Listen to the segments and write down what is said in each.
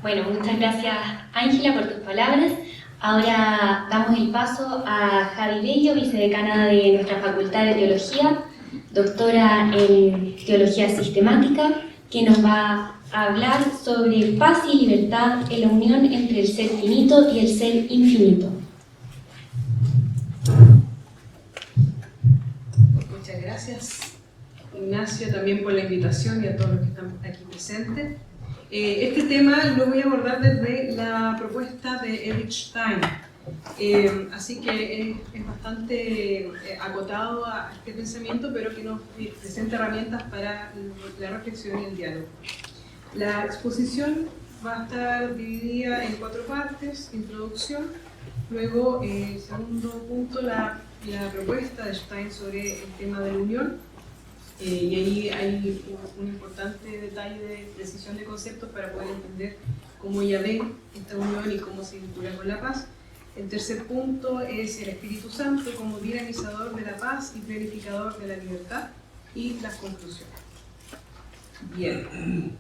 Bueno, muchas gracias Ángela por tus palabras. Ahora damos el paso a Javi Bello, vicedecana de nuestra Facultad de Teología, doctora en Teología Sistemática, que nos va a hablar sobre paz y libertad en la unión entre el ser finito y el ser infinito. Muchas gracias, Ignacio, también por la invitación y a todos los que están aquí presentes. Este tema lo voy a abordar desde la propuesta de Edith Stein, así que es bastante acotado a este pensamiento, pero que nos presenta herramientas para la reflexión y el diálogo. La exposición va a estar dividida en 4 partes: introducción, luego segundo punto, la propuesta de Stein sobre el tema de la unión. Y ahí hay un importante detalle de precisión de conceptos para poder entender cómo ella ve esta unión y cómo se vincula con la paz. El tercer punto es el Espíritu Santo como dinamizador de la paz y planificador de la libertad, y las conclusiones. Bien.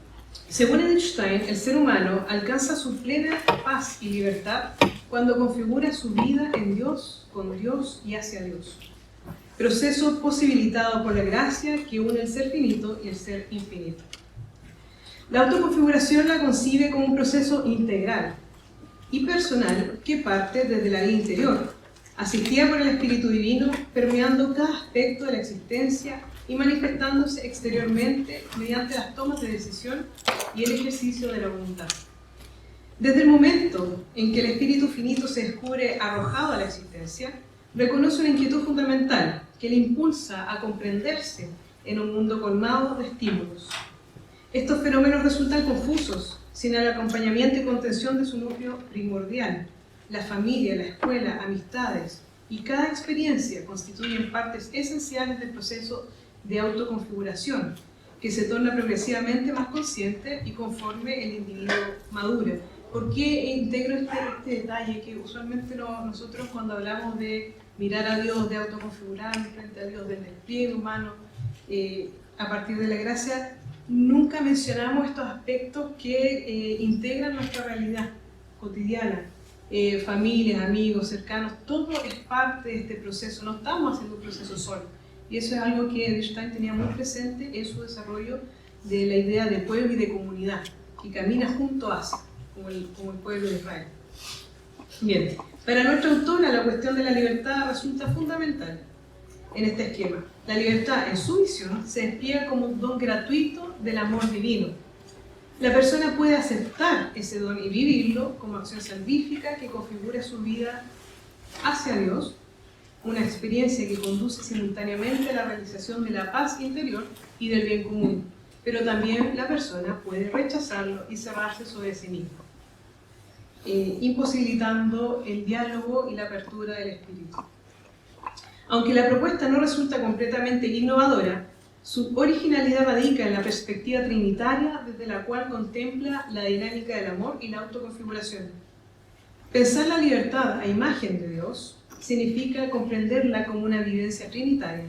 Según Edith Stein, el ser humano alcanza su plena paz y libertad cuando configura su vida en Dios, con Dios y hacia Dios. Proceso posibilitado por la gracia que une el ser finito y el ser infinito. La autoconfiguración la concibe como un proceso integral y personal que parte desde la vida interior, asistida por el Espíritu Divino, permeando cada aspecto de la existencia y manifestándose exteriormente mediante las tomas de decisión y el ejercicio de la voluntad. Desde el momento en que el Espíritu finito se descubre arrojado a la existencia, reconoce una inquietud fundamental que le impulsa a comprenderse en un mundo colmado de estímulos. Estos fenómenos resultan confusos sin el acompañamiento y contención de su núcleo primordial. La familia, la escuela, amistades y cada experiencia constituyen partes esenciales del proceso de autoconfiguración, que se torna progresivamente más consciente y conforme el individuo madura. ¿Por qué integro este detalle? Que usualmente nosotros, cuando hablamos de mirar a Dios, de autoconfigurarnos frente a Dios, del despliegue humano, a partir de la gracia, nunca mencionamos estos aspectos que integran nuestra realidad cotidiana. Familias, amigos, cercanos, todo es parte de este proceso. No estamos haciendo un proceso solo. Y eso es algo que Edith Stein tenía muy presente en su desarrollo de la idea de pueblo y de comunidad, que camina junto hacia, como el pueblo de Israel. Bien, para nuestra autora la cuestión de la libertad resulta fundamental en este esquema. La libertad, en su visión, se despliega como un don gratuito del amor divino. La persona puede aceptar ese don y vivirlo como acción salvífica que configura su vida hacia Dios, una experiencia que conduce simultáneamente a la realización de la paz interior y del bien común, pero también la persona puede rechazarlo y cerrarse sobre sí misma, imposibilitando el diálogo y la apertura del espíritu. Aunque la propuesta no resulta completamente innovadora, su originalidad radica en la perspectiva trinitaria desde la cual contempla la dinámica del amor y la autoconfiguración. Pensar la libertad a imagen de Dios significa comprenderla como una vivencia trinitaria.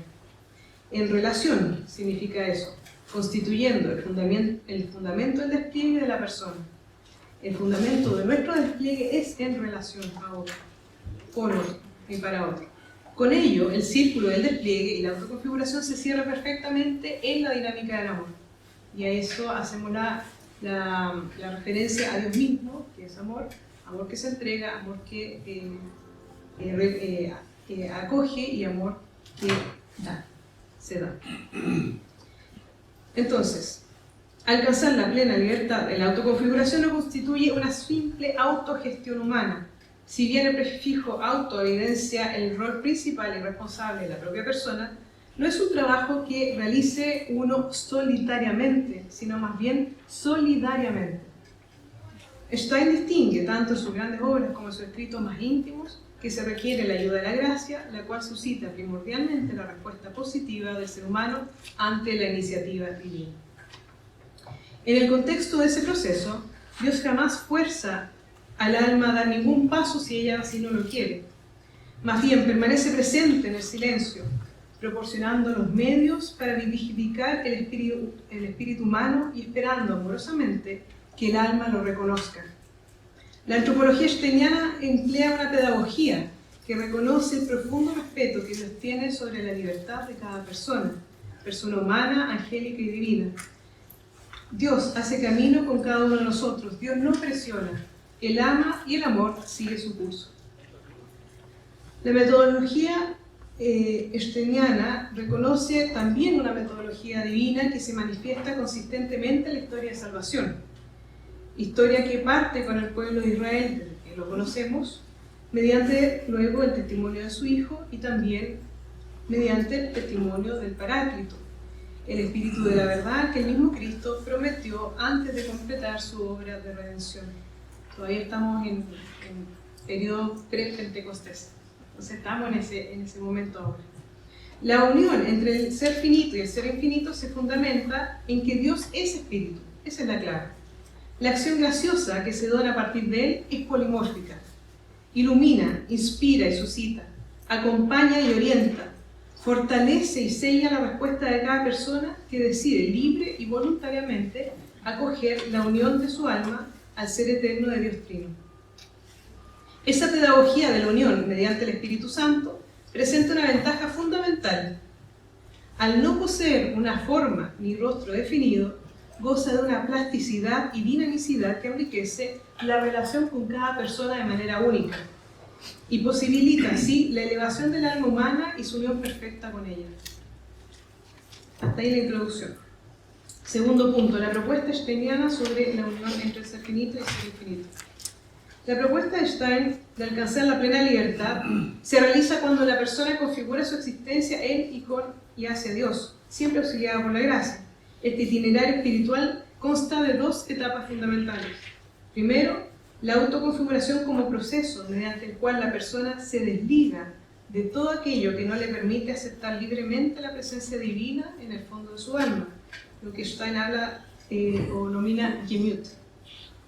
En relación significa eso, constituyendo el fundamento del despliegue de la persona. El fundamento de nuestro despliegue es en relación a otro, con otro y para otro. Con ello, el círculo del despliegue y la autoconfiguración se cierra perfectamente en la dinámica del amor. Y a eso hacemos la referencia a Dios mismo, que es amor, amor que se entrega, amor que acoge y amor que da, se da. Entonces, alcanzar la plena libertad en la autoconfiguración no constituye una simple autogestión humana. Si bien el prefijo auto evidencia el rol principal y responsable de la propia persona, no es un trabajo que realice uno solitariamente, sino más bien solidariamente. Stein distingue, tanto en sus grandes obras como en sus escritos más íntimos, que se requiere la ayuda de la gracia, la cual suscita primordialmente la respuesta positiva del ser humano ante la iniciativa divina. En el contexto de ese proceso, Dios jamás fuerza al alma a dar ningún paso si ella así no lo quiere. Más bien, permanece presente en el silencio, proporcionando los medios para vivificar el espíritu humano y esperando amorosamente que el alma lo reconozca. La antropología steiniana emplea una pedagogía que reconoce el profundo respeto que Dios tiene sobre la libertad de cada persona humana, angélica y divina. Dios hace camino con cada uno de nosotros, Dios no presiona, Él ama y el amor sigue su curso. La metodología steiniana reconoce también una metodología divina que se manifiesta consistentemente en la historia de salvación. Historia que parte con el pueblo de Israel, desde que lo conocemos, mediante luego el testimonio de su Hijo y también mediante el testimonio del Paráclito, el Espíritu de la verdad que el mismo Cristo prometió antes de completar su obra de redención. Todavía estamos en periodo pre-Pentecostés, entonces estamos en ese momento ahora. La unión entre el ser finito y el ser infinito se fundamenta en que Dios es Espíritu, esa es la clave. La acción graciosa que se dona a partir de Él es polimórfica. Ilumina, inspira y suscita, acompaña y orienta, fortalece y sella la respuesta de cada persona que decide libre y voluntariamente acoger la unión de su alma al ser eterno de Dios Trino. Esa pedagogía de la unión mediante el Espíritu Santo presenta una ventaja fundamental. Al no poseer una forma ni rostro definido, goza de una plasticidad y dinamicidad que enriquece la relación con cada persona de manera única y posibilita así la elevación del alma humana y su unión perfecta con ella. Hasta ahí la introducción. Segundo punto, la propuesta steiniana sobre la unión entre el ser finito y el ser infinito. La propuesta de Stein de alcanzar la plena libertad se realiza cuando la persona configura su existencia en y con y hacia Dios, siempre auxiliada por la gracia. Este itinerario espiritual consta de dos etapas fundamentales. Primero, la autoconfiguración como proceso mediante el cual la persona se desliga de todo aquello que no le permite aceptar libremente la presencia divina en el fondo de su alma, lo que Stein habla o nomina Gemüt.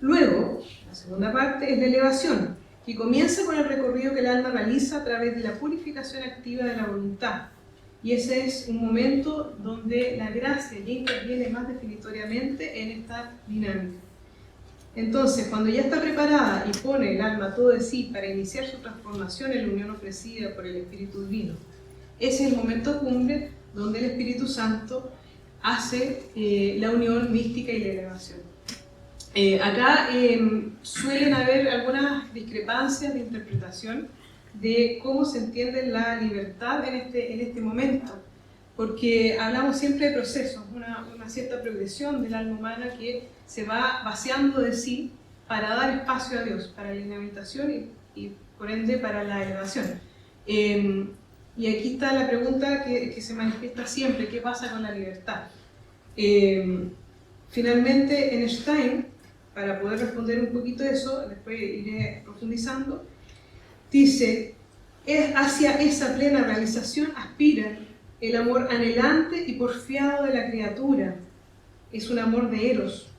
Luego, la segunda parte es la elevación, que comienza con el recorrido que el alma realiza a través de la purificación activa de la voluntad. Y ese es un momento donde la gracia ya interviene más definitoriamente en esta dinámica. Entonces, cuando ya está preparada y pone el alma todo de sí para iniciar su transformación en la unión ofrecida por el Espíritu Divino, ese es el momento cumbre donde el Espíritu Santo hace la unión mística y la elevación. Acá suelen haber algunas discrepancias de interpretación de cómo se entiende la libertad en este momento, porque hablamos siempre de procesos, una cierta progresión del alma humana que se va vaciando de sí para dar espacio a Dios, para la inhabitación y por ende para la elevación. Y aquí está la pregunta que se manifiesta siempre: ¿qué pasa con la libertad? Finalmente, en Stein, para poder responder un poquito eso, después iré profundizando, dice: hacia esa plena realización aspira el amor anhelante y porfiado de la criatura. Es un amor de Eros.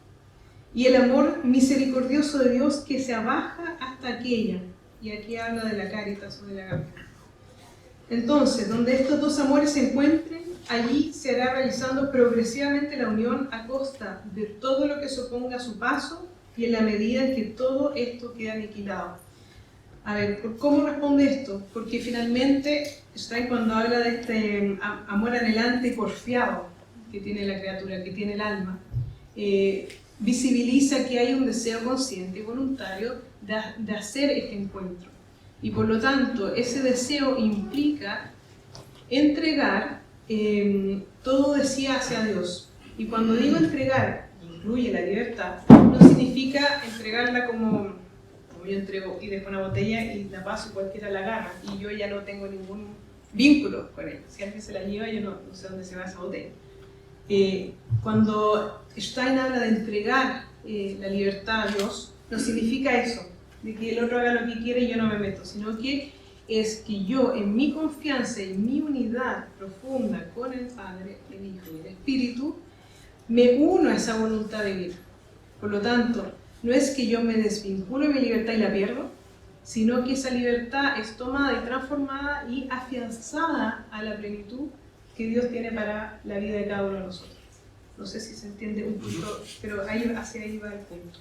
Y el amor misericordioso de Dios que se abaja hasta aquella. Y aquí habla de la caritas o de la agape. Entonces, donde estos dos amores se encuentren, allí se hará realizando progresivamente la unión a costa de todo lo que se oponga a su paso y en la medida en que todo esto queda aniquilado. A ver, ¿cómo responde esto? Porque finalmente, Stein, cuando habla de este amor anhelante y porfiado que tiene la criatura, que tiene el alma, visibiliza que hay un deseo consciente y voluntario de hacer este encuentro. Y por lo tanto, ese deseo implica entregar todo de sí hacia Dios. Y cuando digo entregar, incluye la libertad, no significa entregarla como yo entrego y dejo una botella y la paso y cualquiera la agarra y yo ya no tengo ningún vínculo con ella. Si alguien se la lleva, yo no sé dónde se va esa botella. Cuando Stein habla de entregar la libertad a Dios, no significa eso, de que el otro haga lo que quiere y yo no me meto, sino que es que yo, en mi confianza y mi unidad profunda con el Padre, el Hijo y el Espíritu, me uno a esa voluntad divina. Por lo tanto, no es que yo me desvinculo de mi libertad y la pierdo, sino que esa libertad es tomada y transformada y afianzada a la plenitud que Dios tiene para la vida de cada uno de nosotros. No sé si se entiende un poquito, pero hacia ahí va el punto.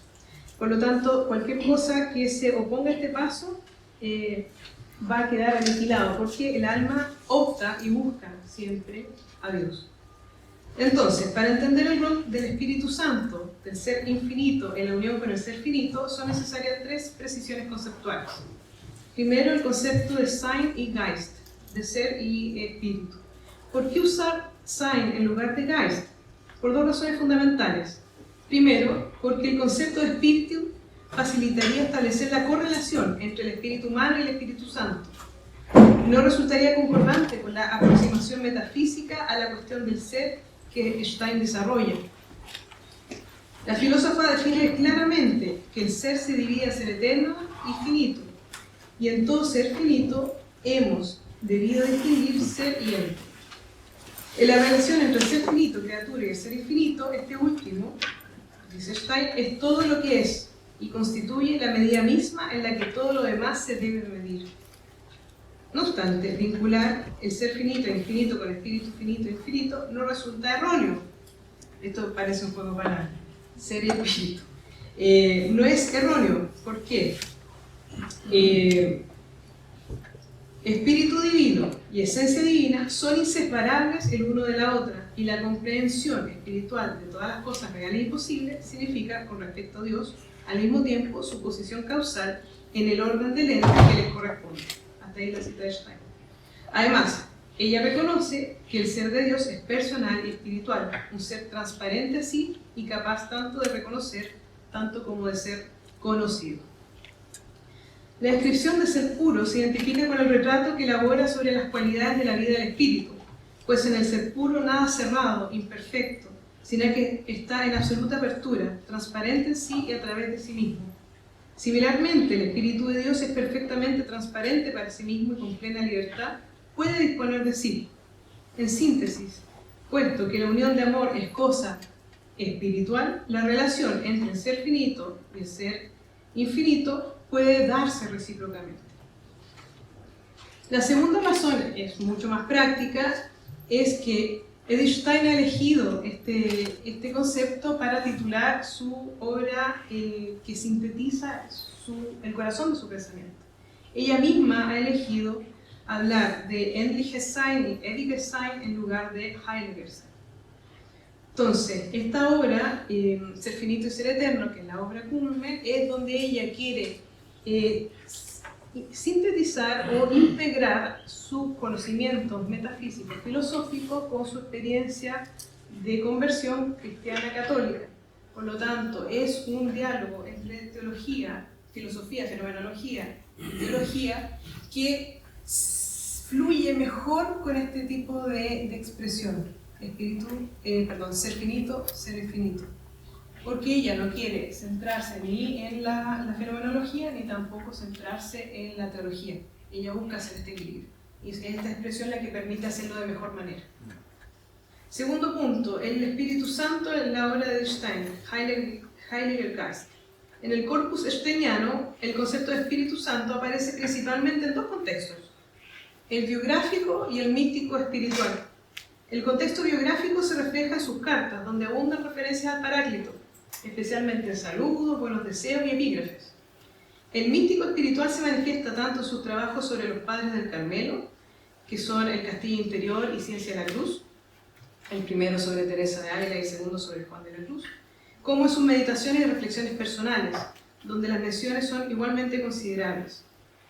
Por lo tanto, cualquier cosa que se oponga a este paso va a quedar aniquilado, porque el alma opta y busca siempre a Dios. Entonces, para entender el rol del Espíritu Santo, del ser infinito en la unión con el ser finito, son necesarias 3 precisiones conceptuales. Primero, el concepto de Sein y Geist, de ser y espíritu. ¿Por qué usar Sein en lugar de Geist? Por 2 razones fundamentales. Primero, porque el concepto de espíritu facilitaría establecer la correlación entre el espíritu humano y el Espíritu Santo. No resultaría concordante con la aproximación metafísica a la cuestión del ser que Stein desarrolla. La filósofa define claramente que el ser se divide en ser eterno y finito, y en todo ser finito hemos debido distinguir ser y ente. En la relación entre el ser finito, criatura, y el ser infinito, este último, dice Stein, es todo lo que es y constituye la medida misma en la que todo lo demás se debe medir. No obstante, vincular el ser finito e infinito con espíritu finito e infinito no resulta erróneo. Esto parece un juego de palabras, ser y espíritu. No es erróneo. ¿Por qué? Espíritu divino y esencia divina son inseparables el uno de la otra, y la comprensión espiritual de todas las cosas reales y posibles significa, con respecto a Dios, al mismo tiempo su posición causal en el orden del ente que les corresponde. Hasta ahí la cita de Stein. Además, ella reconoce que el ser de Dios es personal y espiritual, un ser transparente así y capaz tanto de reconocer, tanto como de ser conocido. La descripción de ser puro se identifica con el retrato que elabora sobre las cualidades de la vida del espíritu, pues en el ser puro nada cerrado, imperfecto, sino que está en absoluta apertura, transparente en sí y a través de sí mismo. Similarmente, el Espíritu de Dios es perfectamente transparente para sí mismo y con plena libertad puede disponer de sí. En síntesis, puesto que la unión de amor es cosa espiritual, la relación entre el ser finito y el ser infinito puede darse recíprocamente. La segunda razón es mucho más práctica, es que Edith Stein ha elegido este concepto para titular su obra que sintetiza el corazón de su pensamiento. Ella misma ha elegido hablar de Endliches Sein y Ewiges Sein en lugar de Heiliges Sein. Entonces, esta obra, Ser finito y ser eterno, que es la obra cumbre, es donde ella quiere sintetizar o integrar sus conocimientos metafísicos, filosóficos, con su experiencia de conversión cristiana católica. Por lo tanto, es un diálogo entre teología, filosofía, fenomenología y teología que fluye mejor con este tipo de expresión. Ser finito, ser infinito. Porque ella no quiere centrarse ni en la fenomenología ni tampoco centrarse en la teología. Ella busca hacer este equilibrio. Y es esta expresión la que permite hacerlo de mejor manera. Segundo punto, el Espíritu Santo en la obra de Stein, Heiliger Geist. En el corpus steiniano, el concepto de Espíritu Santo aparece principalmente en 2 contextos: el biográfico y el místico espiritual. El contexto biográfico se refleja en sus cartas, donde abundan referencias al Paráclito, especialmente en saludos, buenos deseos y epígrafes. El místico espiritual se manifiesta tanto en sus trabajos sobre los padres del Carmelo, que son El castillo interior y Ciencia de la cruz, el primero sobre Teresa de Ávila y el segundo sobre Juan de la Cruz, como en sus meditaciones y reflexiones personales, donde las menciones son igualmente considerables.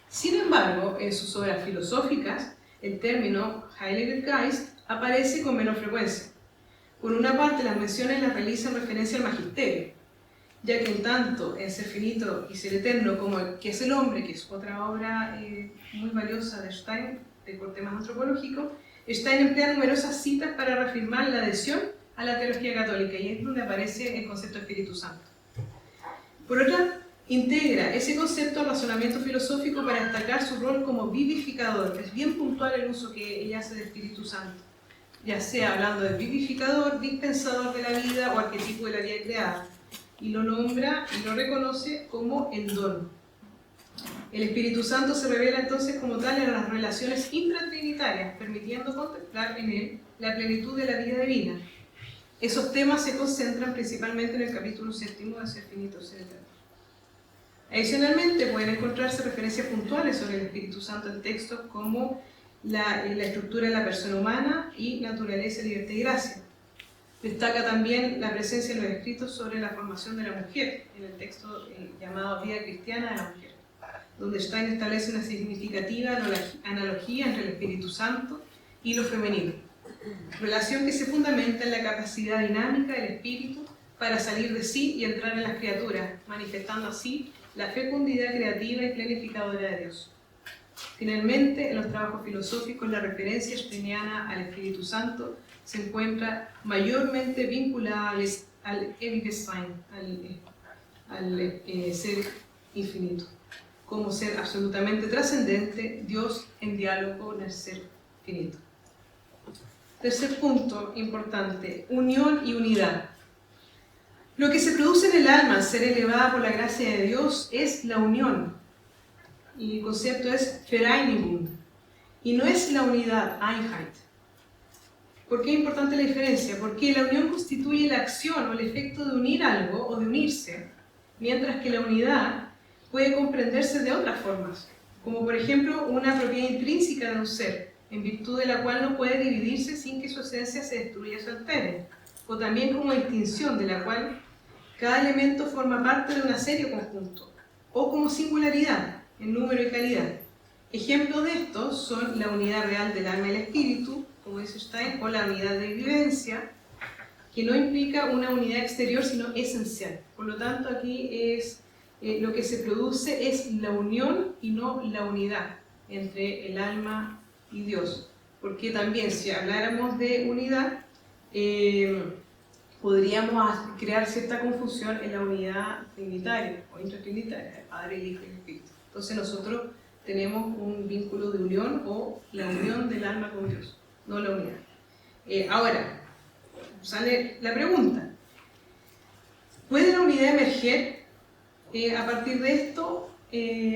Sin embargo, en sus obras filosóficas, el término Heiliger Geist aparece con menor frecuencia. Por una parte, las menciones las realizan en referencia al magisterio, ya que en tanto en Ser finito y ser eterno como ¿Qué es el hombre?, que es otra obra muy valiosa de Stein, de corte más antropológico, Stein emplea numerosas citas para reafirmar la adhesión a la teología católica, y es donde aparece el concepto de Espíritu Santo. Por otra, integra ese concepto al razonamiento filosófico para destacar su rol como vivificador. Es bien puntual el uso que ella hace de Espíritu Santo, ya sea hablando de vivificador, dispensador de la vida o arquetipo de la vida creada, y lo nombra y lo reconoce como el don. El Espíritu Santo se revela entonces como tal en las relaciones intratrinitarias, permitiendo contemplar en él la plenitud de la vida divina. Esos temas se concentran principalmente en el capítulo 7 de Ser finito, ser eterno. Adicionalmente, pueden encontrarse referencias puntuales sobre el Espíritu Santo en textos como la estructura de la persona humana y naturaleza, libertad y gracia. Destaca también la presencia en los escritos sobre la formación de la mujer, en el texto llamado Vida Cristiana de la Mujer, donde Stein establece una significativa analogía entre el Espíritu Santo y lo femenino, relación que se fundamenta en la capacidad dinámica del espíritu para salir de sí y entrar en las criaturas, manifestando así la fecundidad creativa y planificadora de Dios. Finalmente, en los trabajos filosóficos, la referencia steiniana al Espíritu Santo se encuentra mayormente vinculada al Ewigsein, al ser infinito, como ser absolutamente trascendente, Dios en diálogo con el ser finito. Tercer punto importante, unión y unidad. Lo que se produce en el alma al ser elevada por la gracia de Dios es la unión. Y el concepto es Vereinigung. Y no es la unidad, Einheit. ¿Por qué es importante la diferencia? Porque la unión constituye la acción o el efecto de unir algo o de unirse, mientras que la unidad puede comprenderse de otras formas, como por ejemplo una propiedad intrínseca de un ser, en virtud de la cual no puede dividirse sin que su esencia se destruya o se altere, o también como distinción de la cual cada elemento forma parte de una serie o conjunto, o como singularidad en número y calidad. Ejemplos de estos son la unidad real del alma y el espíritu, como dice Stein, o la unidad de vivencia, que no implica una unidad exterior, sino esencial. Por lo tanto, aquí es lo que se produce es la unión y no la unidad entre el alma y Dios. Porque también, si habláramos de unidad, podríamos crear cierta confusión en la unidad trinitaria o intratrinitaria, el Padre, el Hijo y el Espíritu. Entonces nosotros tenemos un vínculo de unión o la unión del alma con Dios, no la unidad. Ahora, sale la pregunta, ¿puede la unidad emerger a partir de esto,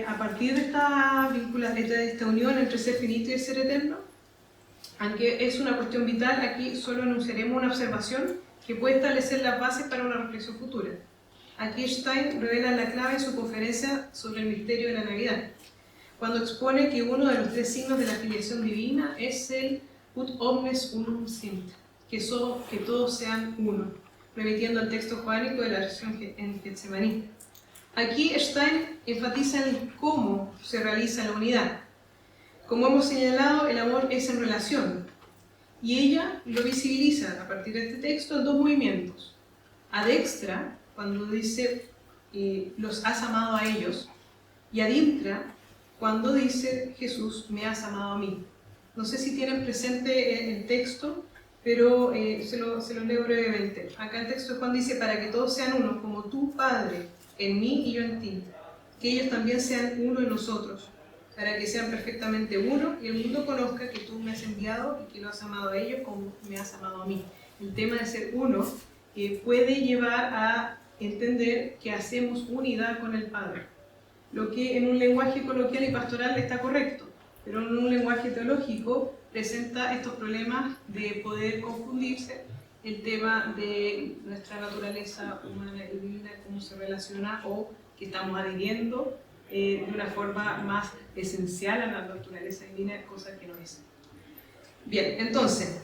a partir de esta vinculación, de esta unión entre ser finito y el ser eterno? Aunque es una cuestión vital, aquí solo enunciaremos una observación que puede establecer las bases para una reflexión futura. Aquí Stein revela la clave en su conferencia sobre el misterio de la Navidad, cuando expone que uno de los tres signos de la filiación divina es el ut omnes unum sint, que todos sean uno, remitiendo al texto joánico de la oración en Getsemaní. Aquí Stein enfatiza en cómo se realiza la unidad. Como hemos señalado, el amor es en relación, y ella lo visibiliza a partir de este texto en dos movimientos. Ad extra, cuando dice los has amado a ellos, y ad intra, cuando dice Jesús, me has amado a mí. No sé si tienen presente el texto, pero se lo leo brevemente. Acá el texto es cuando dice, para que todos sean uno, como tú, Padre, en mí y yo en ti, que ellos también sean uno en nosotros, para que sean perfectamente uno y el mundo conozca que tú me has enviado y que lo has amado a ellos como me has amado a mí. El tema de ser uno puede llevar a entender que hacemos unidad con el Padre, lo que en un lenguaje coloquial y pastoral está correcto, pero en un lenguaje teológico presenta estos problemas de poder confundirse el tema de nuestra naturaleza humana y divina, cómo se relaciona o que estamos adhiriendo de una forma más esencial a la naturaleza divina, cosa que no es. Bien, entonces,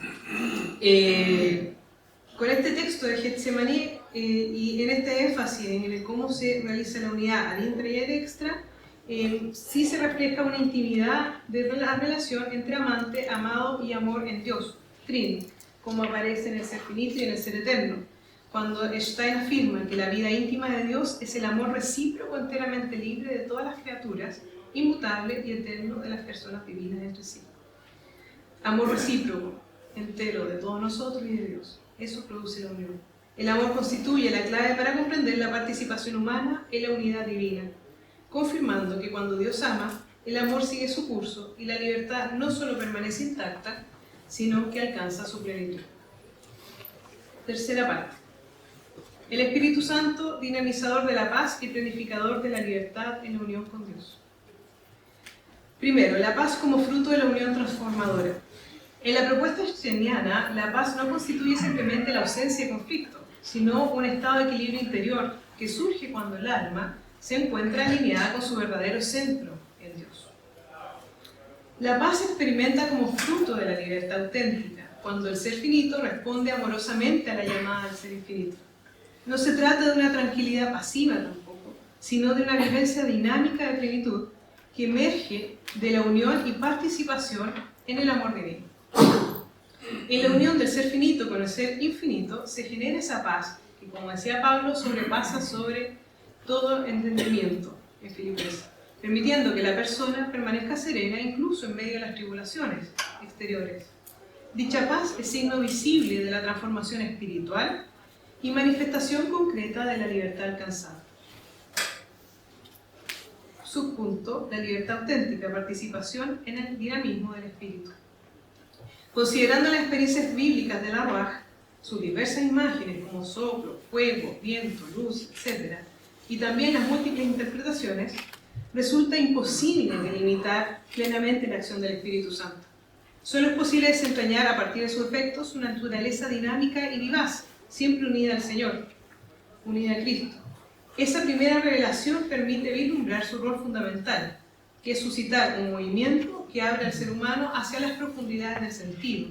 con este texto de Getsemaní y en este énfasis en el cómo se realiza la unidad ad intra y ad extra, sí se refleja una intimidad de la relación entre amante, amado y amor en Dios, trino, como aparece en el ser finito y en el ser eterno, cuando Stein afirma que la vida íntima de Dios es el amor recíproco enteramente libre de todas las criaturas, inmutable y eterno de las personas divinas entre sí. Amor recíproco, entero de todos nosotros y de Dios. Eso produce la unión. El amor constituye la clave para comprender la participación humana en la unidad divina, confirmando que cuando Dios ama, el amor sigue su curso y la libertad no solo permanece intacta, sino que alcanza su plenitud. Tercera parte. El Espíritu Santo, dinamizador de la paz y planificador de la libertad en la unión con Dios. Primero, la paz como fruto de la unión transformadora. En la propuesta steiniana, la paz no constituye simplemente la ausencia de conflicto, sino un estado de equilibrio interior que surge cuando el alma se encuentra alineada con su verdadero centro en Dios. La paz se experimenta como fruto de la libertad auténtica, cuando el ser finito responde amorosamente a la llamada del ser infinito. No se trata de una tranquilidad pasiva tampoco, sino de una vivencia dinámica de plenitud que emerge de la unión y participación en el amor divino. En la unión del ser finito con el ser infinito se genera esa paz que, como decía Pablo, sobrepasa sobre todo entendimiento en Filipenses, permitiendo que la persona permanezca serena incluso en medio de las tribulaciones exteriores. Dicha paz es signo visible de la transformación espiritual y manifestación concreta de la libertad alcanzada. Subpunto: la libertad auténtica, participación en el dinamismo del espíritu. Considerando las experiencias bíblicas de la Ruaj, sus diversas imágenes como soplo, fuego, viento, luz, etc., y también las múltiples interpretaciones, resulta imposible delimitar plenamente la acción del Espíritu Santo. Solo es posible desentrañar a partir de sus efectos una naturaleza dinámica y vivaz, siempre unida al Señor, unida a Cristo. Esa primera revelación permite vislumbrar su rol fundamental, que es suscitar un movimiento que abre al ser humano hacia las profundidades del sentido,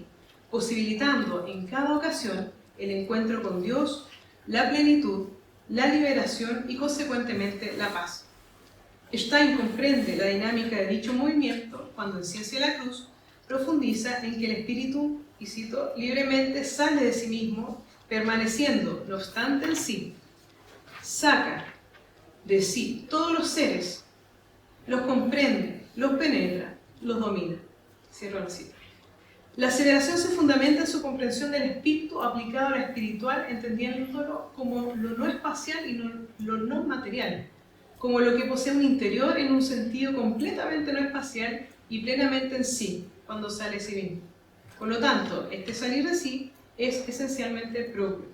posibilitando en cada ocasión el encuentro con Dios, la plenitud, la liberación y consecuentemente la paz. Stein comprende la dinámica de dicho movimiento cuando en Ciencia de la Cruz profundiza en que el espíritu, y cito, libremente sale de sí mismo, permaneciendo, no obstante, en sí. Saca de sí todos los seres, los comprende, los penetra, los domina. Cierro la cita. La aseveración se fundamenta en su comprensión del espíritu aplicado a lo espiritual, entendiéndolo como lo no espacial y lo no material, como lo que posee un interior en un sentido completamente no espacial y plenamente en sí, cuando sale de sí mismo. Por lo tanto, este salir de sí es esencialmente propio.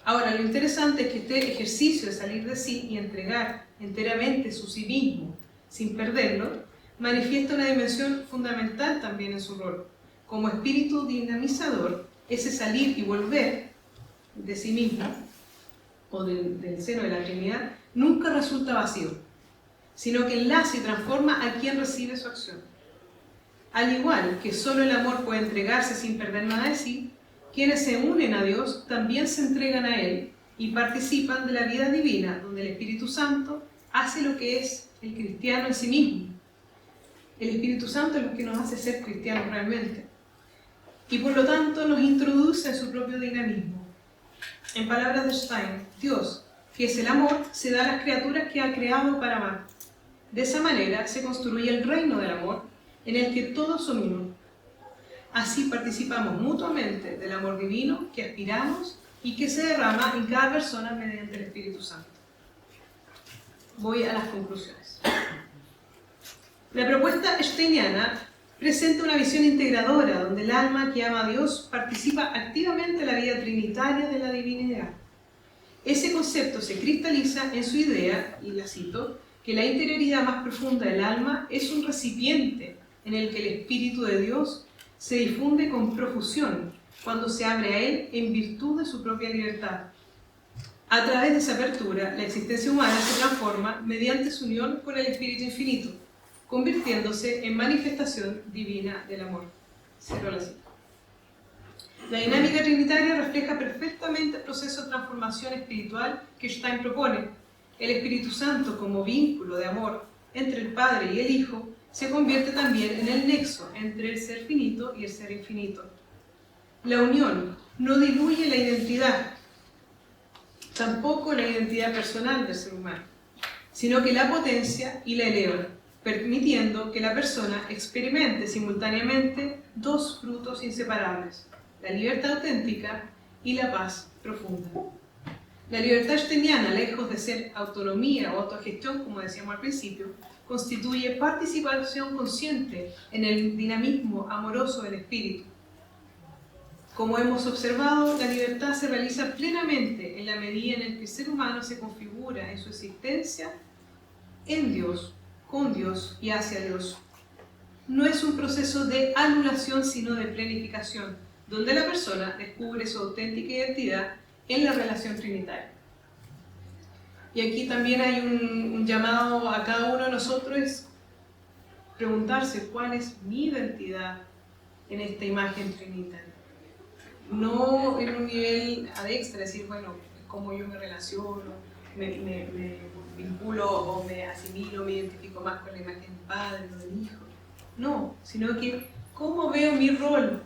Ahora, lo interesante es que este ejercicio de salir de sí y entregar enteramente su sí mismo, sin perderlo, manifiesta una dimensión fundamental también en su rol. Como espíritu dinamizador, ese salir y volver de sí mismo, o del seno de la Trinidad, nunca resulta vacío, sino que enlaza y transforma a quien recibe su acción. Al igual que solo el amor puede entregarse sin perder nada de sí, quienes se unen a Dios también se entregan a Él y participan de la vida divina, donde el Espíritu Santo hace lo que es el cristiano en sí mismo. El Espíritu Santo es lo que nos hace ser cristianos realmente. Y por lo tanto nos introduce en su propio dinamismo. En palabras de Stein, Dios, que es el amor, se da a las criaturas que ha creado para amar. De esa manera se construye el reino del amor, en el que todos son uno. Así participamos mutuamente del amor divino que aspiramos y que se derrama en cada persona mediante el Espíritu Santo. Voy a las conclusiones. La propuesta steiniana presenta una visión integradora donde el alma que ama a Dios participa activamente en la vida trinitaria de la divinidad. Ese concepto se cristaliza en su idea, y la cito, que la interioridad más profunda del alma es un recipiente en el que el Espíritu de Dios se difunde con profusión cuando se abre a Él en virtud de su propia libertad. A través de esa apertura, la existencia humana se transforma mediante su unión con el Espíritu Infinito, convirtiéndose en manifestación divina del amor. Cierro la cita. La dinámica trinitaria refleja perfectamente el proceso de transformación espiritual que Stein propone. El Espíritu Santo, como vínculo de amor entre el Padre y el Hijo, se convierte también en el nexo entre el ser finito y el ser infinito. La unión no diluye la identidad, tampoco la identidad personal del ser humano, sino que la potencia y la eleva, permitiendo que la persona experimente simultáneamente dos frutos inseparables, la libertad auténtica y la paz profunda. La libertad steiniana, lejos de ser autonomía o autogestión, como decíamos al principio, constituye participación consciente en el dinamismo amoroso del espíritu. Como hemos observado, la libertad se realiza plenamente en la medida en la que el ser humano se configura en su existencia en Dios, con Dios y hacia Dios. no es un proceso de anulación, sino de planificación, donde la persona descubre su auténtica identidad en la relación trinitaria. Y aquí también hay un llamado a cada uno de nosotros, es preguntarse cuál es mi identidad en esta imagen trinitaria. No en un nivel ad extra, decir, bueno, cómo yo me relaciono, me vinculo o me asimilo, me identifico más con la imagen del Padre o del Hijo. No, sino que cómo veo mi rol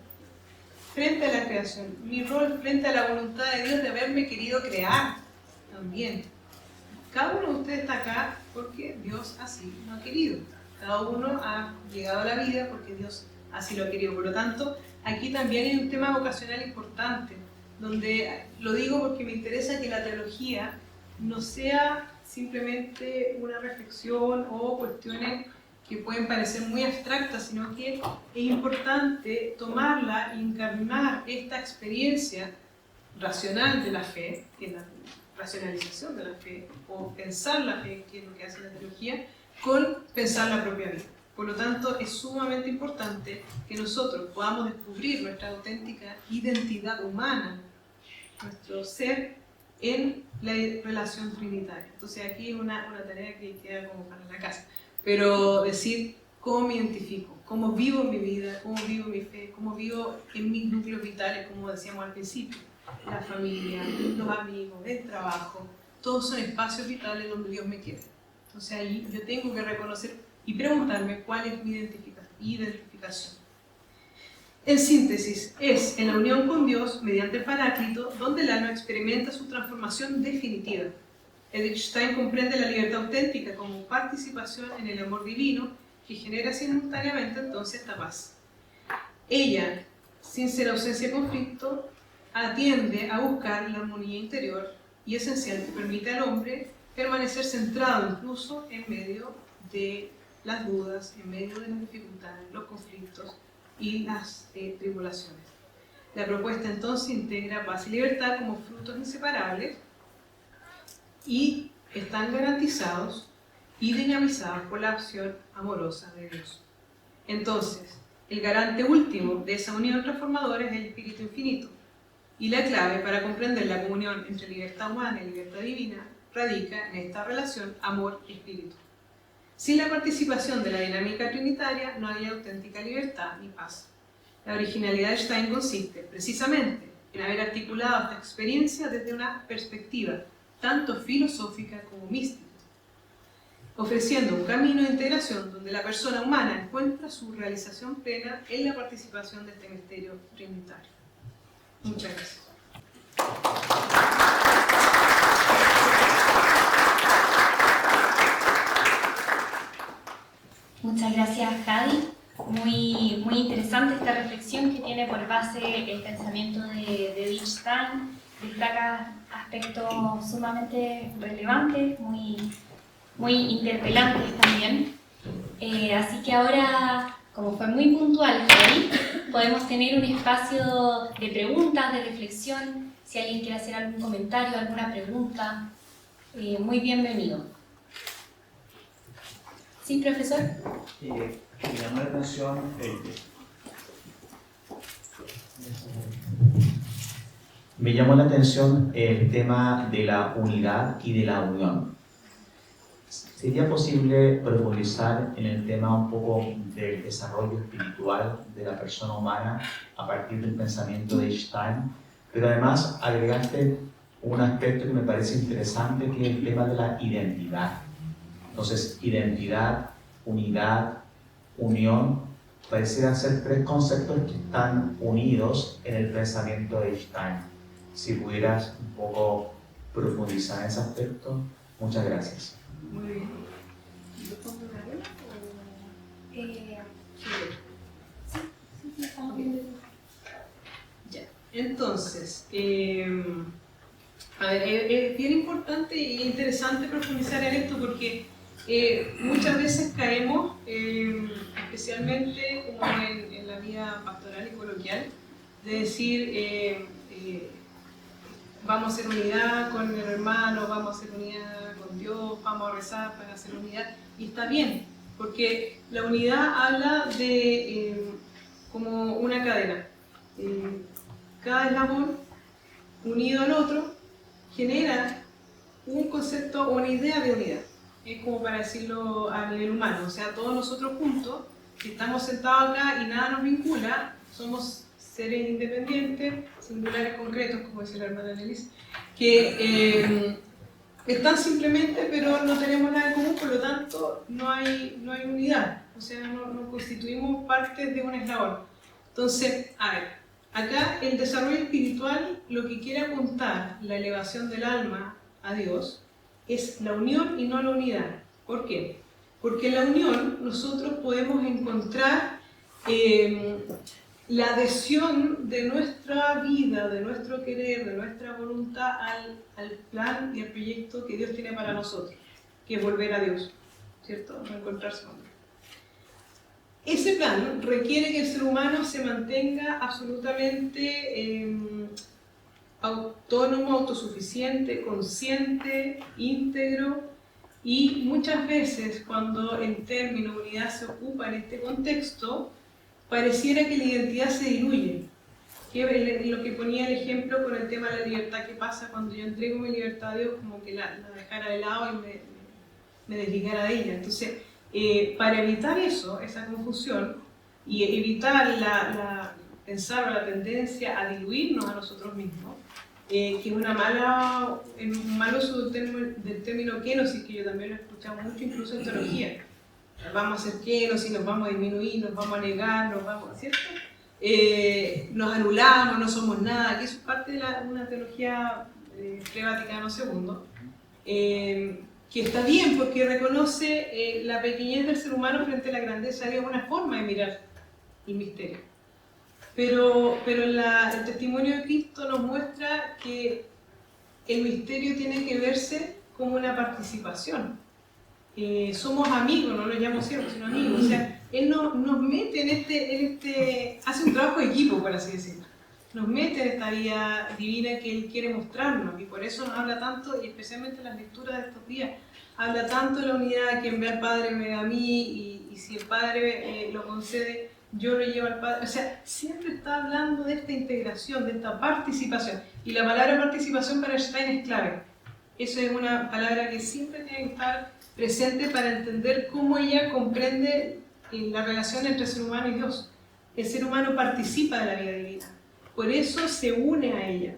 frente a la creación, mi rol frente a la voluntad de Dios de haberme querido crear también. Cada uno de ustedes está acá porque Dios así lo ha querido. Cada uno ha llegado a la vida porque Dios así lo ha querido. Por lo tanto, aquí también hay un tema vocacional importante, donde lo digo porque me interesa que la teología no sea simplemente una reflexión o cuestiones que pueden parecer muy abstractas, sino que es importante tomarla e encarnar esta experiencia racional de la fe, que es la racionalización de la fe, o pensar la fe, que es lo que hace la teología, con pensar la propia vida. Por lo tanto, es sumamente importante que nosotros podamos descubrir nuestra auténtica identidad humana, nuestro ser, en la relación trinitaria. Entonces aquí es una tarea que queda como para la casa. Pero decir cómo me identifico, cómo vivo mi vida, cómo vivo mi fe, cómo vivo en mis núcleos vitales, como decíamos al principio. La familia, los amigos, el trabajo, todos son espacios vitales donde Dios me quiere. Entonces ahí yo tengo que reconocer y preguntarme cuál es mi identificación. En síntesis, es en la unión con Dios, mediante el Paráclito, donde el alma experimenta su transformación definitiva. Edith Stein comprende la libertad auténtica como participación en el amor divino que genera simultáneamente entonces esta paz. Ella, sin ser ausencia de conflicto, atiende a buscar la armonía interior y esencial que permite al hombre permanecer centrado incluso en medio de las dudas, en medio de las dificultades, los conflictos y las tribulaciones. La propuesta entonces integra paz y libertad como frutos inseparables y están garantizados y dinamizados por la acción amorosa de Dios. Entonces, el garante último de esa unión transformadora es el Espíritu Infinito, y la clave para comprender la comunión entre libertad humana y libertad divina radica en esta relación amor-espíritu. Sin la participación de la dinámica trinitaria no hay auténtica libertad ni paz. La originalidad de Stein consiste, precisamente, en haber articulado esta experiencia desde una perspectiva tanto filosófica como mística, ofreciendo un camino de integración donde la persona humana encuentra su realización plena en la participación de este misterio trinitario. Muchas gracias. Muchas gracias, Javi. Muy interesante esta reflexión que tiene por base el pensamiento de Edith Stein. Destaca aspectos sumamente relevantes, muy interpelantes también. Así que ahora, como fue muy puntual, Javi, podemos tener un espacio de preguntas, de reflexión. Si alguien quiere hacer algún comentario, alguna pregunta, muy bienvenido. ¿Sí, profesor? Me llamó la atención el tema de la unidad y de la unión. ¿Sería posible profundizar en el tema un poco del desarrollo espiritual de la persona humana a partir del pensamiento de Stein? Pero además agregaste un aspecto que me parece interesante, que es el tema de la identidad. Entonces, identidad, unidad, unión, parecieran ser tres conceptos que están unidos en el pensamiento de Stein. Si pudieras un poco profundizar en ese aspecto, muchas gracias. Muy bien. ¿Yo puedo sí, estamos bien. Ya. Entonces, es bien importante e interesante profundizar en esto porque muchas veces caemos, especialmente como en la vida pastoral y coloquial, de decir vamos a hacer unidad con el hermano, vamos a hacer unidad con Dios, vamos a rezar para hacer unidad, y está bien, porque la unidad habla de como una cadena. Cada eslabón unido al otro genera un concepto o una idea de unidad. Es como para decirlo a nivel humano, o sea, todos nosotros juntos, que estamos sentados acá y nada nos vincula, somos seres independientes, singulares concretos, como dice la hermana Annelies, que están simplemente, pero no tenemos nada en común, por lo tanto no hay unidad, o sea, no constituimos partes de un eslabón. Entonces, a ver, acá el desarrollo espiritual lo que quiere apuntar, la elevación del alma a Dios, es la unión y no la unidad. ¿Por qué? Porque en la unión nosotros podemos encontrar la adhesión de nuestra vida, de nuestro querer, de nuestra voluntad al plan y al proyecto que Dios tiene para nosotros, que es volver a Dios, ¿cierto? No encontrarse con Dios. Ese plan requiere que el ser humano se mantenga absolutamente autónomo, autosuficiente, consciente, íntegro, y muchas veces cuando el término unidad se ocupa en este contexto, pareciera que la identidad se diluye. Que es lo que ponía el ejemplo con el tema de la libertad, que pasa cuando yo entrego mi libertad a Dios, como que la dejara de lado y me desligara de ella. Entonces, para evitar eso, esa confusión, y evitar pensar o la tendencia a diluirnos a nosotros mismos, que es un mal uso del término kenosis, que yo también lo he escuchado mucho, incluso en teología. Vamos a hacer kenosis, nos vamos a disminuir, nos vamos a negar, ¿cierto? Nos anulamos, no somos nada, que eso es parte de una teología pre-Vaticano II, que está bien porque reconoce la pequeñez del ser humano frente a la grandeza de Dios, una forma de mirar el misterio. Pero el testimonio de Cristo nos muestra que el misterio tiene que verse como una participación. Somos amigos, no lo llamo siervos, sino amigos. O sea, Él nos mete hace un trabajo de equipo, por así decirlo. Nos mete en esta vida divina que Él quiere mostrarnos, y por eso nos habla tanto, y especialmente en las lecturas de estos días, habla tanto de la unidad, quien ve al Padre me ve a mí, y si el Padre lo concede, yo lo llevo al Padre. O sea, siempre está hablando de esta integración, de esta participación, y la palabra participación para Stein es clave. Eso es una palabra que siempre tiene que estar presente para entender cómo ella comprende la relación entre ser humano y Dios. El ser humano participa de la vida divina, por eso se une a ella.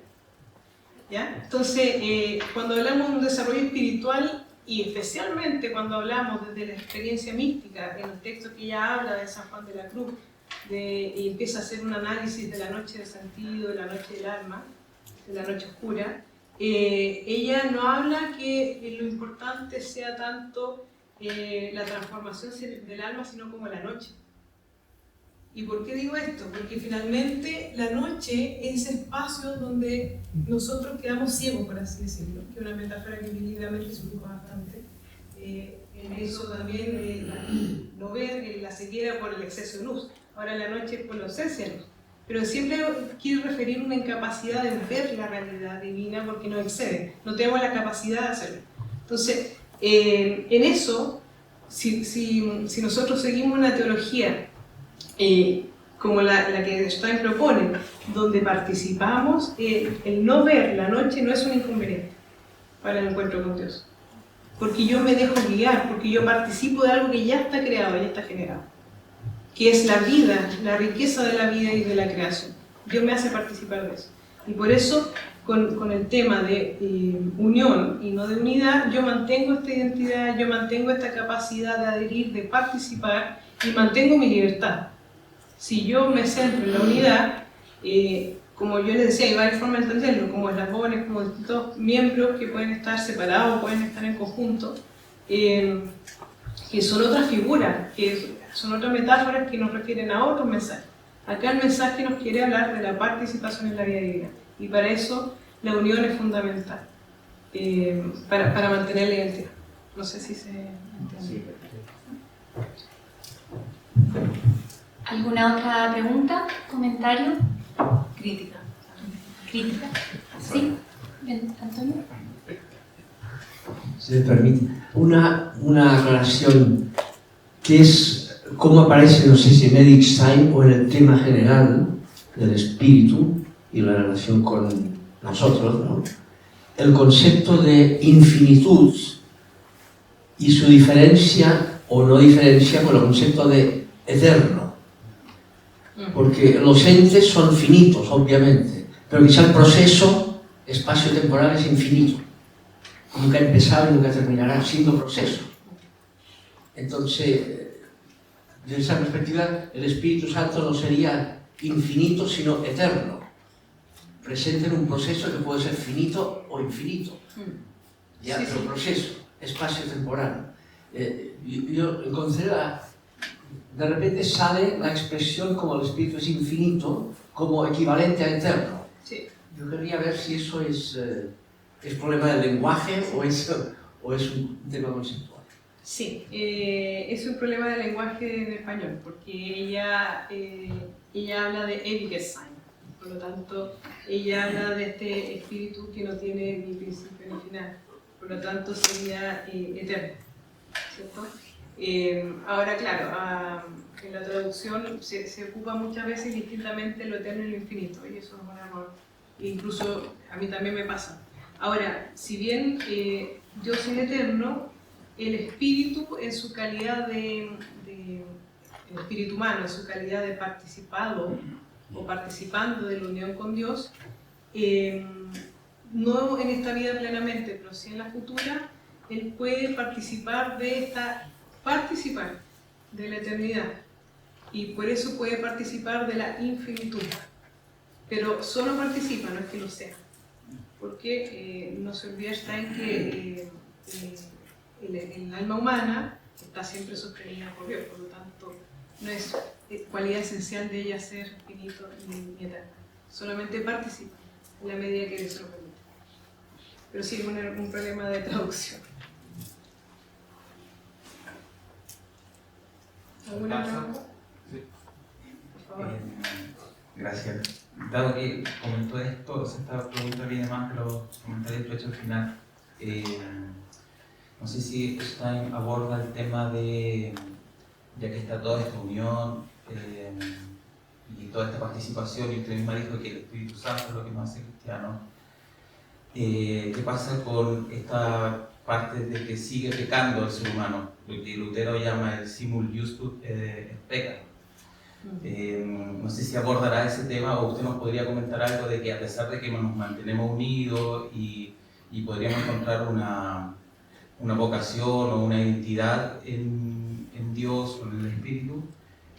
¿Ya? Entonces, cuando hablamos de un desarrollo espiritual, y especialmente cuando hablamos desde la experiencia mística, en el texto que ella habla de San Juan de la Cruz, y empieza a hacer un análisis de la noche del sentido, de la noche del alma, de la noche oscura, ella no habla que lo importante sea tanto la transformación del alma, sino como la noche. ¿Y por qué digo esto? Porque finalmente la noche es ese espacio donde nosotros quedamos ciegos, por así decirlo, que es una metáfora que bíblicamente se ocupa bastante. En eso también no ver la ceguera por el exceso de luz. Ahora la noche es por la ausencia de luz. Pero siempre quiero referir una incapacidad de ver la realidad divina porque nos excede, no tenemos la capacidad de hacerlo. Entonces, en eso, si nosotros seguimos una teología como la que Stein propone, donde participamos, el no ver la noche no es un inconveniente para el encuentro con Dios. Porque yo me dejo guiar, porque yo participo de algo que ya está creado, ya está generado, que es la vida, la riqueza de la vida y de la creación. Dios me hace participar de eso. Y por eso, con el tema de unión y no de unidad, yo mantengo esta identidad, yo mantengo esta capacidad de adherir, de participar, y mantengo mi libertad. Si yo me centro en la unidad, como yo les decía, hay varias formas de entenderlo, como eslabones, como distintos miembros que pueden estar separados, pueden estar en conjunto, que son otras figuras, que son otras metáforas que nos refieren a otros mensajes. Acá el mensaje nos quiere hablar de la participación en la vida divina, y para eso la unión es fundamental, para mantener la identidad. No sé si se entiende. ¿Alguna otra pregunta? ¿Comentario? Crítica. ¿Crítica? ¿Sí? ¿Antonio? Si me permite, una aclaración que es cómo aparece, no sé si en Edith Stein o en el tema general del espíritu y la relación con nosotros, ¿no? El concepto de infinitud y su diferencia o no diferencia con el concepto de eterno. Porque los entes son finitos, obviamente, pero quizá el proceso espacio-temporal es infinito. Nunca empezará y nunca terminará, siendo proceso. Entonces, desde esa perspectiva, el Espíritu Santo no sería infinito, sino eterno, presente en un proceso que puede ser finito o infinito. Ya, Sí, pero sí. proceso, espacio-temporal. Yo encontré de repente sale la expresión como el Espíritu es infinito, como equivalente a eterno. Sí. Yo querría ver si eso es problema del lenguaje o es un tema conceptual. Sí, es un problema de lenguaje en español, porque ella habla de Ewigsein, por lo tanto, ella habla de este espíritu que no tiene ni principio ni final, por lo tanto sería eterno, ¿cierto? Ahora, claro, en la traducción se ocupa muchas veces distintamente lo eterno y lo infinito, y eso es un error, incluso a mí también me pasa. Ahora, si bien Dios es eterno, el espíritu en su calidad el espíritu humano en su calidad de participado o participando de la unión con Dios, no en esta vida plenamente, pero sí en la futura, él puede participar de la eternidad, y por eso puede participar de la infinitud, pero solo participa, no es que lo sea, porque no se olvida Stein que el alma humana está siempre sostenida por Dios, por lo tanto no es cualidad esencial de ella ser finito ni eterna, solamente participa en la medida que Dios se lo permite. Pero sí es un problema de traducción. ¿Alguna pregunta? Sí. Por favor. Gracias. Dado que comentó esto, o sea, esta pregunta viene más de los comentarios que he hecho al final. No sé si Stein aborda el tema de, ya que está toda esta unión y toda esta participación, y usted misma dijo que el Espíritu Santo es lo que nos hace cristianos, ¿qué pasa con esta parte de que sigue pecando el ser humano? Lo que Lutero llama el simul justus peccat. No sé si abordará ese tema, o usted nos podría comentar algo de que a pesar de que nos mantenemos unidos y podríamos encontrar una vocación o una identidad en Dios o en el Espíritu,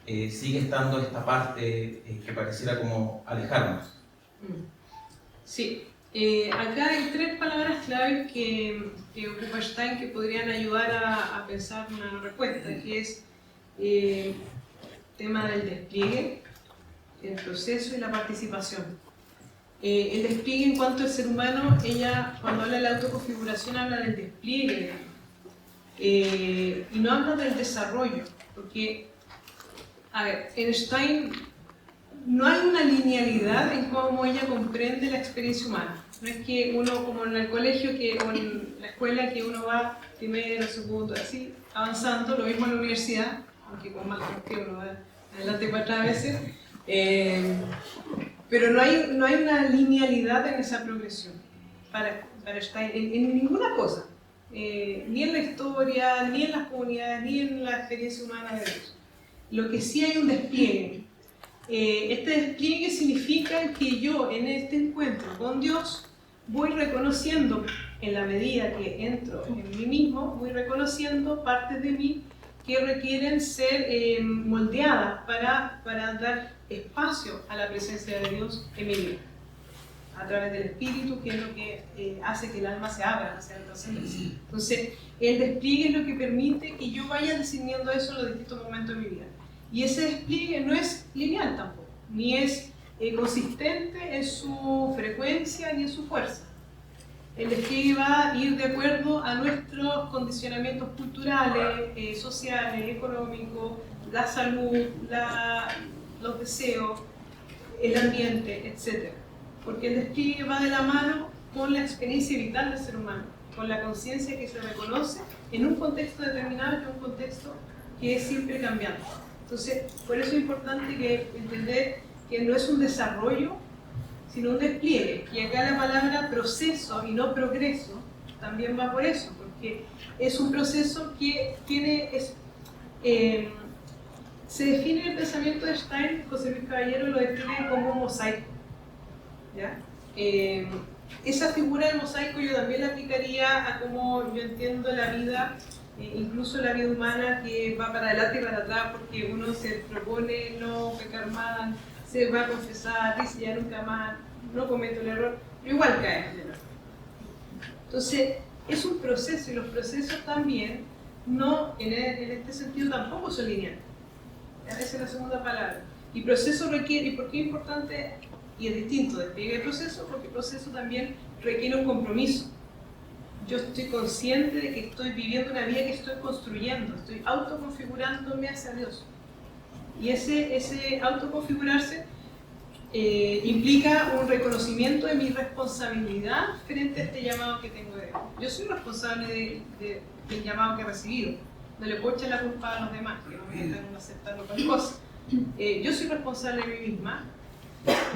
sigue estando esta parte que pareciera como alejarnos. Sí, acá hay tres palabras claves que ocupa Stein que podrían ayudar a pensar una respuesta, que es tema del despliegue, el proceso y la participación. El despliegue en cuanto al ser humano, ella cuando habla de la autoconfiguración habla del despliegue, y no habla del desarrollo, porque, a ver, en Stein no hay una linealidad en cómo ella comprende la experiencia humana. No es que uno, como en el colegio o en la escuela, que uno va primero, segundo, así, avanzando, lo mismo en la universidad, aunque con más que uno va adelante 4 veces, pero no hay una linealidad en esa progresión para Stein, en ninguna cosa, ni en la historia, ni en las comunidades, ni en la experiencia humana de Dios. Lo que sí hay un despliegue. Este despliegue significa que yo en este encuentro con Dios voy reconociendo, en la medida que entro en mí mismo, voy reconociendo partes de mí que requieren ser moldeadas para dar espacio a la presencia de Dios en mi vida, a través del Espíritu, que es lo que hace que el alma se abra hacia la trascendencia. Entonces, el despliegue es lo que permite que yo vaya discerniendo eso en los distintos momentos de mi vida. Y ese despliegue no es lineal tampoco, ni es consistente en su frecuencia ni en su fuerza. El despliegue va a ir de acuerdo a nuestros condicionamientos culturales, sociales, económicos, la salud, los deseos, el ambiente, etc. Porque el despliegue va de la mano con la experiencia vital del ser humano, con la conciencia que se reconoce en un contexto determinado, que es un contexto que es siempre cambiante. Entonces, por eso es importante que entender que no es un desarrollo, sino un despliegue. Y acá la palabra proceso y no progreso también va por eso, porque es un proceso que tiene... se define en el pensamiento de Stein, José Luis Caballero lo define como un mosaico, ¿ya? Esa figura del mosaico yo también la aplicaría a cómo yo entiendo la vida, incluso la vida humana, que va para adelante y para atrás porque uno se propone no pecar más, se va a confesar, dice ya nunca más, no cometo el error, pero igual cae en el error. Entonces, es un proceso y los procesos también, no, en este sentido tampoco son lineales. Esa es la segunda palabra. Y proceso requiere, ¿y por qué es importante? Y es distinto despliegue de proceso, porque el proceso también requiere un compromiso. Yo estoy consciente de que estoy viviendo una vida que estoy construyendo, estoy autoconfigurándome hacia Dios. Y ese autoconfigurarse implica un reconocimiento de mi responsabilidad frente a este llamado que tengo de Dios. Yo soy responsable del llamado que he recibido. No le puedo echar la culpa a los demás, que no me dejan aceptar otras cosas. Yo soy responsable de mí misma.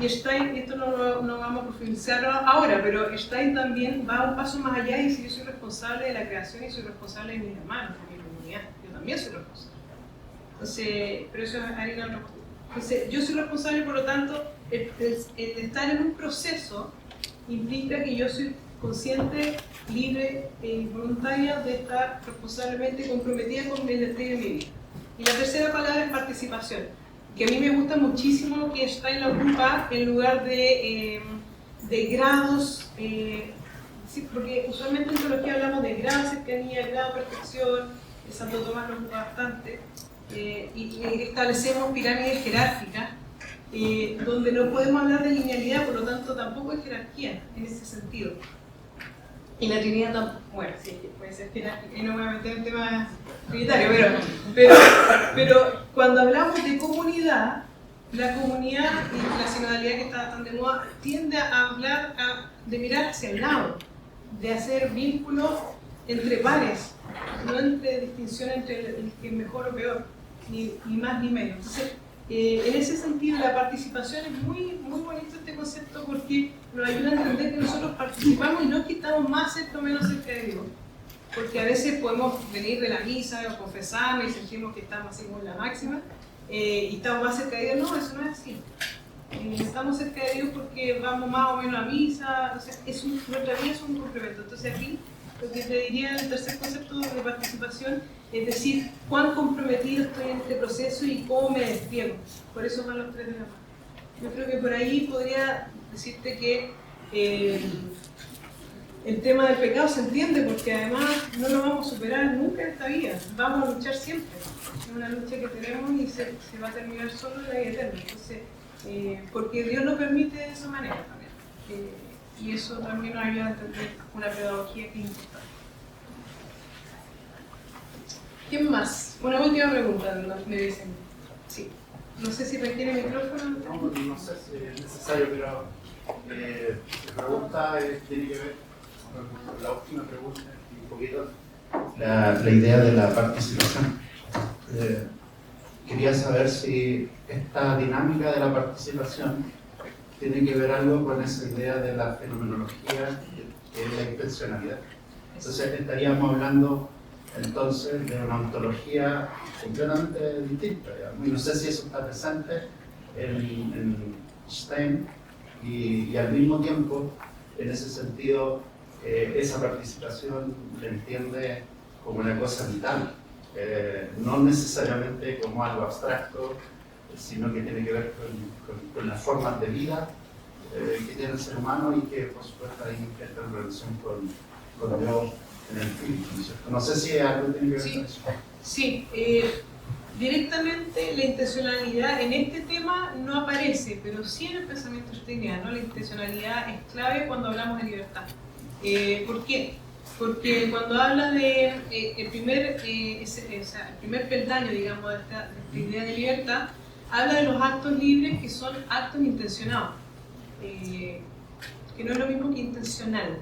Y Stein, esto no vamos a profundizar ahora, pero Stein también va un paso más allá y dice: yo soy responsable de la creación y soy responsable de mis hermanos, de mi comunidad. Yo también soy responsable. Entonces, pero eso es harina otra cosa. Entonces, yo soy responsable, por lo tanto, el estar en un proceso implica que yo soy consciente, libre e voluntaria de estar responsablemente comprometida con el destino de mi vida. Y la tercera palabra es participación, que a mí me gusta muchísimo que Stein la ocupa en lugar de grados, sí, porque usualmente en teología hablamos de grado cercanía, grado perfección, Santo Tomás lo ocupa bastante, y establecemos pirámides jerárquicas, donde no podemos hablar de linealidad, por lo tanto tampoco hay jerarquía en ese sentido. Y la Trinidad tampoco, bueno, sí, puede ser jerárquica, y no me voy a meter en temas trinitarios, pero cuando hablamos de comunidad, la comunidad y la sinodalidad que está tan de moda tiende a hablar, de mirar hacia el lado, de hacer vínculos entre pares, no entre distinción entre el que es mejor o peor, ni más ni menos. Entonces, en ese sentido, la participación es muy, muy bonito este concepto porque nos ayuda a entender que nosotros participamos y no es que estamos más cerca o menos cerca de Dios. Porque a veces podemos venir de la misa o confesarnos y sentimos que estamos así como en la máxima y estamos más cerca de Dios. No, eso no es así. Estamos cerca de Dios porque vamos más o menos a misa, o sea, nuestra vida es un complemento. Entonces aquí lo que te diría el tercer concepto de participación es decir, cuán comprometido estoy en este proceso y cómo me despliego. Por eso van los tres de la mano. Yo creo que por ahí podría decirte que el tema del pecado se entiende porque además no lo vamos a superar nunca en esta vida, vamos a luchar siempre. Es una lucha que tenemos y se va a terminar solo en la vida eterna. Entonces, porque Dios lo permite de esa manera también. Y eso también nos ayuda a entender una pedagogía que es importante. ¿Quién más? Una última pregunta, me dicen. Sí. No sé si requiere micrófono. No sé si es necesario, pero la pregunta tiene que ver con la última pregunta, un poquito la idea de la participación. Quería saber si esta dinámica de la participación tiene que ver algo con esa idea de la fenomenología, que es la intencionalidad. Entonces estaríamos hablando entonces de una ontología completamente distinta, digamos. Y no sé si eso está presente en Stein y al mismo tiempo, en ese sentido, esa participación se entiende como una cosa vital, no necesariamente como algo abstracto, sino que tiene que ver con las formas de vida que tiene el ser humano y que por supuesto ahí está en relación con Dios en el espíritu, ¿no es cierto? No sé si algo tiene que ver con eso. Sí, directamente la intencionalidad en este tema no aparece, pero sí en el pensamiento steiniano la intencionalidad es clave cuando hablamos de libertad. ¿Por qué? Porque cuando habla de el primer peldaño, digamos, de esta idea de libertad, habla de los actos libres que son actos intencionados, que no es lo mismo que intencional,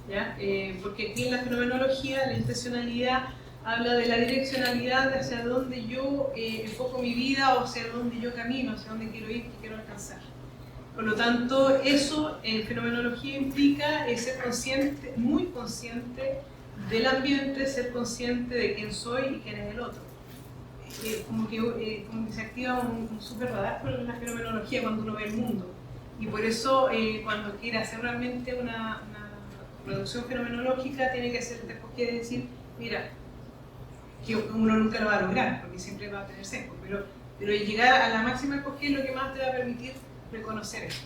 ¿ya? Porque aquí en la fenomenología la intencionalidad habla de la direccionalidad de hacia dónde yo enfoco mi vida o hacia dónde yo camino, hacia dónde quiero ir, qué quiero alcanzar. Por lo tanto, eso en fenomenología implica ser consciente, muy consciente del ambiente, ser consciente de quién soy y quién es el otro. Como que se activa un super radar con la fenomenología cuando uno ve el mundo. Y por eso, cuando quiere hacer realmente una producción fenomenológica, tiene que hacer esta escogida de decir, mira, que uno nunca lo va a lograr, porque siempre va a tener sesgo, pero llegar a la máxima escogida es lo que más te va a permitir reconocer eso.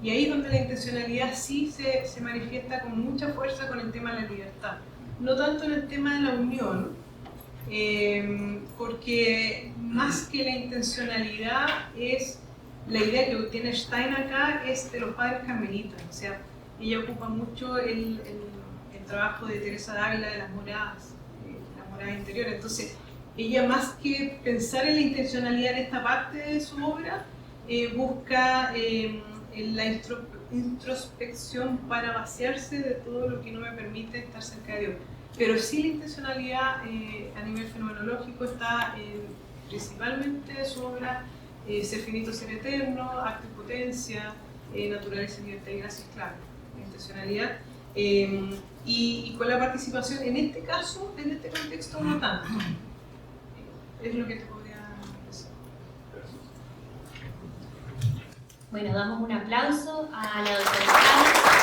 Y ahí es donde la intencionalidad sí se manifiesta con mucha fuerza con el tema de la libertad. No tanto en el tema de la unión, porque más que la intencionalidad es la idea que tiene Stein acá es de los padres carmelitas. O sea, ella ocupa mucho el trabajo de Teresa Dávila de las moradas interiores. Entonces, ella más que pensar en la intencionalidad en esta parte de su obra, busca la introspección para vaciarse de todo lo que no me permite estar cerca de Dios. Pero sí la intencionalidad a nivel fenomenológico está principalmente en su obra Ser finito, ser eterno, Acto y potencia, Naturaleza, libertad y gracia, claro, la intencionalidad. Y con la participación, en este caso, en este contexto, no tanto. Es lo que te podría decir. Bueno, damos un aplauso a la doctora.